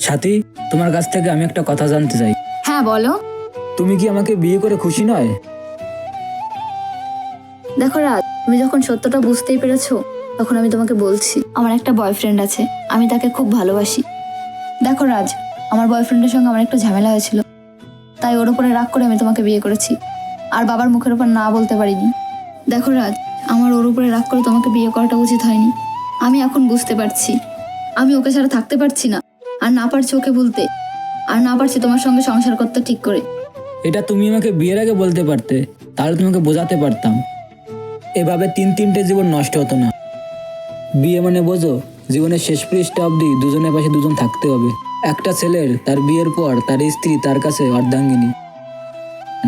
সাথী, তোমার কাছ থেকে আমি একটা কথা জানতে চাই। হ্যাঁ বলো। তুমি কি আমাকে বিয়ে করে খুশি নয়? দেখো রাজ, তুমি যখন সত্যটা বুঝতেই পেরেছো তখন আমি তোমাকে বলছি আমার একটা বয়ফ্রেন্ড আছে, আমি তাকে খুব ভালোবাসি। দেখো রাজ, আমার বয়ফ্রেন্ডের সঙ্গে আমার একটু ঝামেলা হয়েছিল, তাই ওর উপরে রাগ করে আমি তোমাকে বিয়ে করেছি, আর বাবার মুখের উপর না বলতে পারিনি। দেখো রাজ, আমার ওর উপরে রাগ করে তোমাকে বিয়ে করাটা উচিত হয়নি। আমি এখন বুঝতে পারছি আমি ওকে ছাড়া থাকতে পারছি না, আর না পারছি ওকে ভুলতে, আর না পারছি তোমার সঙ্গে সংসার করতে ঠিক করে। এটা তুমি আমাকে বিয়ের আগে বলতে পারতে, তাহলে তোমাকে বোঝাতে পারতাম। এভাবে তিনটে জীবন নষ্ট হতো না। বিয়ে মানে বোঝো, জীবনের শেষ পৃষ্ঠা অবধি দুজনের পাশে দুজন থাকতে হবে। একটা ছেলের তার বিয়ের পর তার স্ত্রী তার কাছে অর্ধাঙ্গিনী,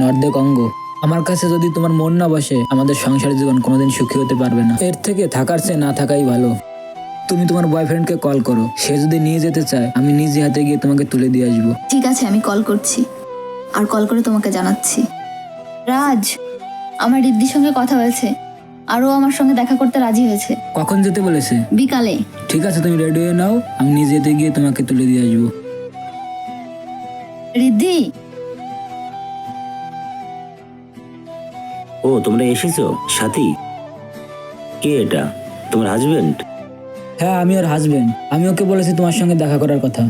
অর্ধেক অঙ্গ। আমার কাছে যদি তোমার মন না বসে, আমাদের সংসার জীবন কোনোদিন সুখী হতে পারবে না। এর থেকে থাকার চেয়ে না থাকাই ভালো। তুমি তোমার বয়ফ্রেন্ডকে কল করো, সে যদি নিয়ে যেতে চায় আমি নিজে হাতে গিয়ে তোমাকে তুলে দিয়ে আসবো। ঠিক আছে, আমি কল করছি, আর কল করে তোমাকে জানাচ্ছি। রাজ, আমার রিদ্ধির সঙ্গে কথা হয়েছে, আরও আমার সঙ্গে দেখা করতে রাজি হয়েছে। কখন যেতে বলেছে? বিকালে। ঠিক আছে, তুমি রেডি হয়ে নাও, আমি নিজে হাতে গিয়ে তোমাকে তুলে দিয়ে আসবো। রিদ্ধি, ও তোমরা এসেছো? সাথী, কে এটা? তোমার হাজবেন্ড? হ্যাঁ, আমি ওর হাজবেন্ড। আমি ওকে বলেছি তোমার সঙ্গে দেখা করার কথা।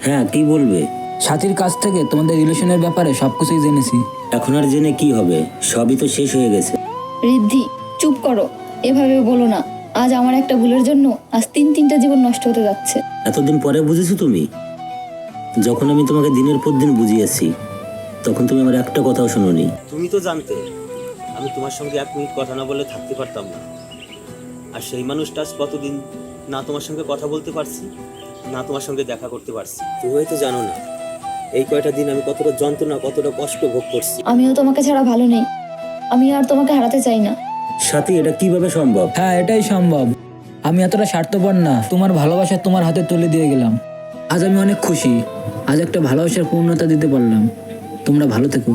হ্যাঁ, কি বলবে? সাথীর কাছ থেকে তোমাদের রিলেশনের ব্যাপারে সবকিছুই জেনেছি। এখন আর জেনে কি হবে, সবই তো শেষ হয়ে গেছে। রিদ্ধি চুপ করো, এভাবে বলো না। আজ আমার একটা ভুলের জন্য আজ তিনটা জীবন নষ্ট হতে যাচ্ছে। এতদিন পরে বুঝেছো তুমি? যখন আমি তোমাকে দিনের পর দিন বুঝিয়েছি, তখন তুমি আমার একটা কথাও শোনোনি। তুমি তো জানতে আমি তোমার সঙ্গে 1 মিনিট কথা না বলে থাকতে পারতাম না। আর সেই মানুষটা আজ কতদিন না তোমার সঙ্গে কথা বলতে পারছি, না তোমার সঙ্গে দেখা করতে পারছি। তুমি হয়তো জানো না এই কয়টা দিন আমি কতটা যন্ত্রণা, কতটা কষ্ট ভোগ করছি। আমিও তোমাকে ছাড়া ভালো নেই, আমি আর তোমাকে হারাতে চাই না। সাথী, এটা কিভাবে সম্ভব? হ্যাঁ, এটাই সম্ভব। আমি এতটা স্বার্থপর না, তোমার ভালোবাসা তোমার হাতে তুলে দিয়ে গেলাম। আজ আমি অনেক খুশি, আজ একটা ভালোবাসার পূর্ণতা দিতে পারলাম। তোমরা ভালো থেকো।